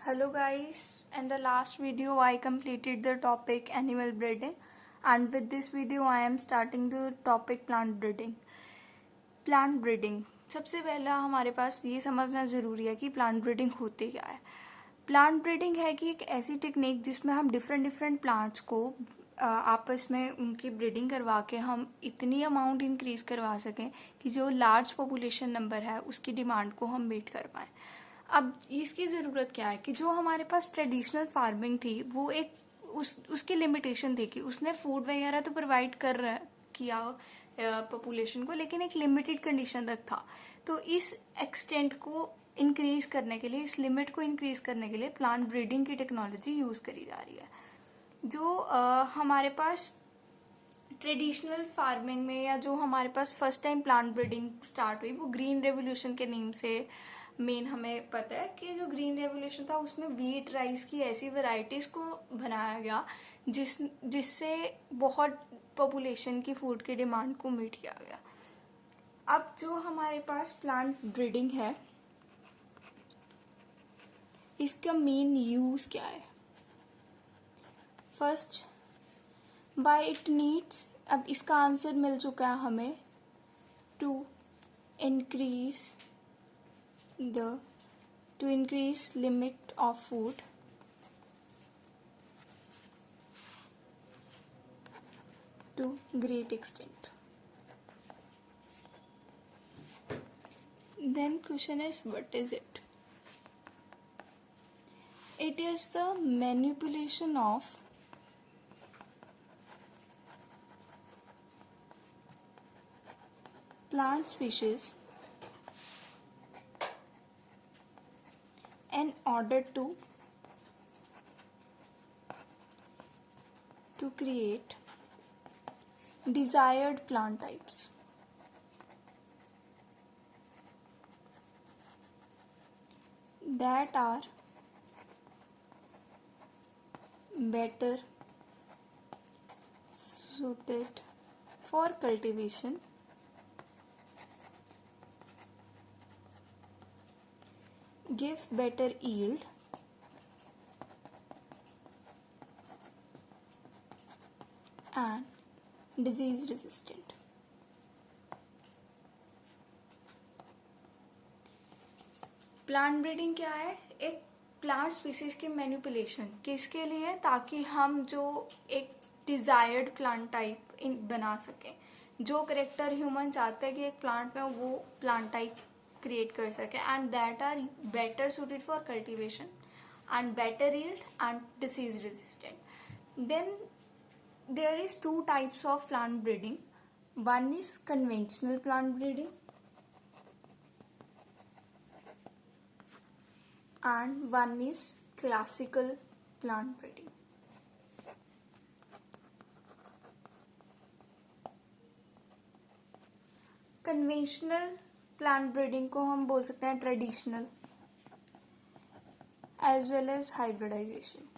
Hello guys, in the last video I completed the topic animal breeding and with this video I am starting the topic plant breeding. Plant breeding सबसे पहला हमारे पास ये समझना ज़रूरी है कि plant breeding होती क्या है। प्लांट ब्रीडिंग है कि एक ऐसी टेक्निक जिसमें हम डिफरेंट प्लांट्स को आपस में उनकी ब्रीडिंग करवा के हम इतनी अमाउंट इंक्रीज करवा सकें कि जो लार्ज पॉपुलेशन नंबर है उसकी डिमांड को हम मीट कर पाएँ। अब इसकी ज़रूरत क्या है कि जो हमारे पास ट्रेडिशनल फार्मिंग थी वो एक उसकी लिमिटेशन थी कि उसने फूड वगैरह तो प्रोवाइड किया पॉपुलेशन को, लेकिन एक लिमिटेड कंडीशन तक था। तो इस एक्सटेंट को इंक्रीज करने के लिए, इस लिमिट को इंक्रीज करने के लिए प्लांट ब्रीडिंग की टेक्नोलॉजी यूज़ करी जा रही है। जो हमारे पास ट्रेडिशनल फार्मिंग में या जो हमारे पास first time plant breeding start हुई वो ग्रीन रेवोल्यूशन के नेम से मेन हमें पता है कि जो ग्रीन रेवोल्यूशन था उसमें व्हीट राइस की ऐसी वैरायटीज़ को बनाया गया जिससे बहुत पॉपुलेशन की फूड की डिमांड को मीट किया गया। अब जो हमारे पास प्लांट ब्रीडिंग है इसका मेन यूज़ क्या है? फर्स्ट, बाय इट नीड्स, अब इसका आंसर मिल चुका है हमें, to increase limit of food to great extent. Then question is, what is it? It is the manipulation of plant species in order to create desired plant types. That are better suited for cultivation, give better yield, and disease resistant. Plant breeding क्या है? एक plant species की manipulation किसके लिए? ताकि हम जो एक डिजायर्ड प्लांट टाइप बना सकें, जो करेक्टर ह्यूमन चाहते हैं कि एक प्लांट में वो प्लांट टाइप क्रिएट कर सके, and that are better suited for cultivation and better yield and disease resistant. Then there is two types of plant breeding. One is conventional plant breeding and one is classical plant breeding. Conventional plant breeding को हम बोल सकते हैं traditional as well as hybridisation.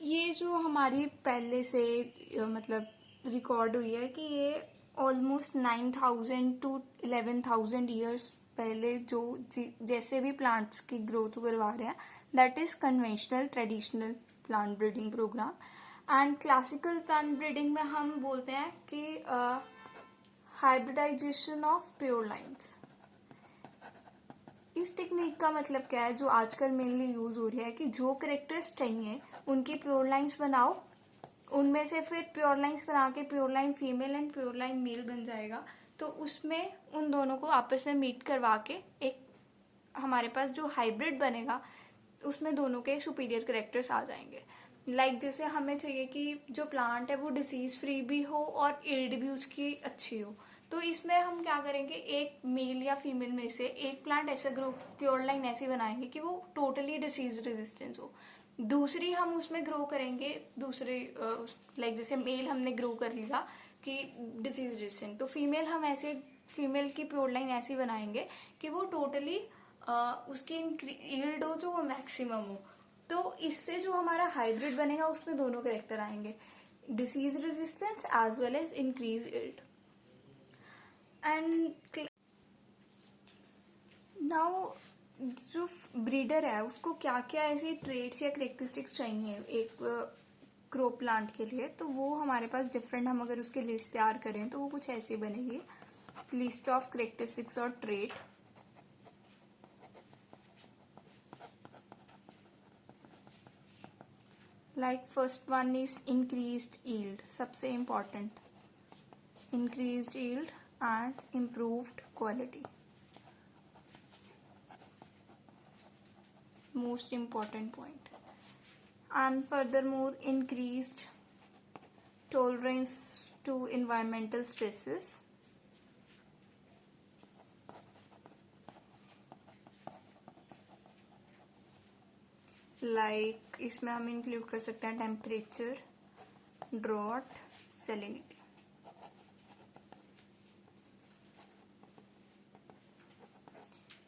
ये जो हमारी पहले से मतलब रिकॉर्ड हुई है कि ये ऑलमोस्ट 9,000 to 11,000 ईयर्स पहले जो जैसे भी प्लांट्स की ग्रोथ करवा रहे हैं, that is conventional traditional plant breeding programme. And classical plant breeding में हम बोलते हैं कि हाइब्रिडाइजेशन ऑफ प्योर लाइन्स. इस टेक्निक का मतलब क्या है? जो आजकल मेनली यूज हो रही है कि जो करेक्टर्स चाहिए उनकी प्योर लाइन्स बनाओ, उनमें से फिर प्योर लाइन्स बना के pure line female and pure line male बन जाएगा. तो उसमें उन दोनों को आपस में मीट करवा के एक हमारे पास जो हाइब्रिड बनेगा उसमें दोनों के सुपीरियर करेक्टर्स आ जाएंगे. लाइक जैसे हमें चाहिए कि जो प्लांट है वो डिसीज फ्री भी हो और यील्ड भी उसकी अच्छी हो. तो इसमें हम क्या करेंगे, एक मेल या फीमेल में से एक प्लांट ऐसा ग्रो प्योर लाइन ऐसी बनाएंगे कि वो टोटली डिसीज रेजिस्टेंस हो. दूसरी हम उसमें ग्रो करेंगे दूसरे लाइक जैसे मेल हमने ग्रो कर लिया कि डिसीज रेजिस्टेंट, तो फीमेल हम ऐसे फीमेल की प्योर लाइन ऐसी बनाएंगे कि वो टोटली उसकी यील्ड हो जो वो मैक्सिमम हो. तो इससे जो हमारा हाइब्रिड बनेगा उसमें दोनों कैरेक्टर आएंगे, disease resistance as well as increase yield. And now जो ब्रीडर है उसको क्या क्या ऐसी ट्रेड्स या करेक्टरिस्टिक्स चाहिए एक क्रो प्लांट के लिए, तो वो हमारे पास डिफरेंट, हम अगर उसकी लिस्ट तैयार करें तो वो कुछ ऐसी बनेगी, लिस्ट ऑफ करेक्टरिस्टिक्स और trait. Like first one is increased yield, सबसे important, increased yield and improved quality, most important point. And furthermore, increased tolerance to environmental stresses, like इसमें हम इंक्लूड कर सकते हैं temperature, drought, salinity.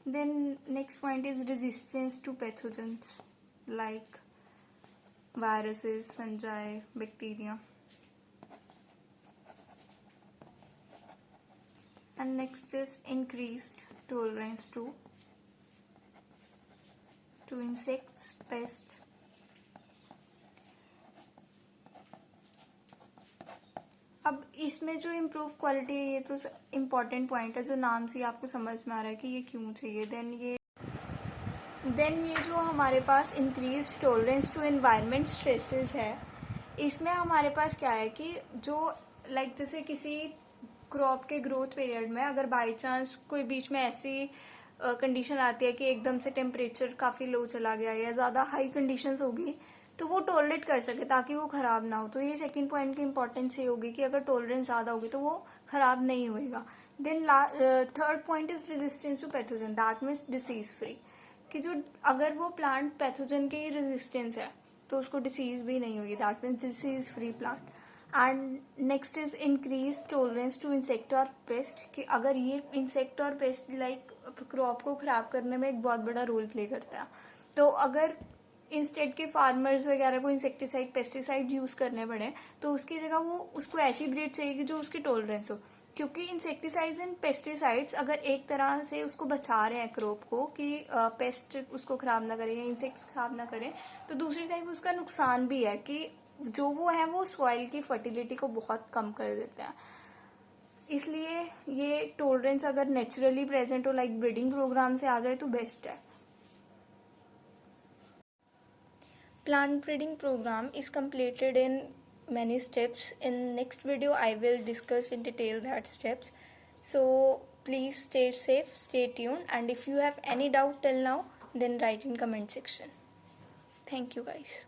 Then next point is resistance to pathogens like viruses, fungi, bacteria. And next is increased tolerance to insects, pests. अब इसमें जो improve quality है, ये तो इम्पॉर्टेंट पॉइंट है जो नाम से आपको समझ में आ रहा है कि ये क्यों चाहिए। देन ये जो हमारे पास increase tolerance to environment stresses है, इसमें हमारे पास क्या है कि जो लाइक जैसे किसी क्रॉप के ग्रोथ पीरियड में अगर बाई चांस कोई बीच में ऐसी कंडीशन आती है कि एकदम से टेम्परेचर काफ़ी लो चला गया या ज़्यादा हाई कंडीशंस होगी, तो वो टॉलरेट कर सके ताकि वो ख़राब ना हो। तो ये सेकंड पॉइंट की इंपॉर्टेंस ये होगी कि अगर टॉलरेंस ज़्यादा होगी तो वो ख़राब नहीं होएगा। Then third point is resistance to pathogen, that means disease free, कि जो अगर वो प्लांट पैथोजन के रेजिस्टेंस है तो उसको डिसीज भी नहीं होगी, that means disease free plant. And next is increase tolerance to insect और पेस्ट, कि अगर ये इंसेक्ट और पेस्ट लाइक क्रॉप को ख़राब करने में एक बहुत बड़ा रोल प्ले करता है, तो अगर इंस्टेड के फार्मर्स वगैरह को इंसेक्टिसाइड पेस्टिसाइड यूज़ करने पड़े तो उसकी जगह वो उसको ऐसी ब्रीड चाहिए कि जो उसकी टॉलरेंस हो, क्योंकि इंसेक्टिसाइड्स एंड पेस्टिसाइड्स अगर एक तरह से उसको बचा रहे हैं क्रॉप को कि पेस्ट उसको ख़राब ना करें या इंसेक्ट्स ख़राब ना करें, तो दूसरी टाइप उसका नुकसान भी है कि जो वो है वो सॉइल की फर्टिलिटी को बहुत कम कर देते हैं। इसलिए ये टॉलरेंस अगर नेचुरली प्रेजेंट हो लाइक ब्रीडिंग प्रोग्राम से आ जाए तो बेस्ट है। Plant breeding program is completed in many steps. In next video I will discuss in detail that steps. So please stay safe, stay tuned, and if you have any doubt till now then write in comment section. Thank you guys.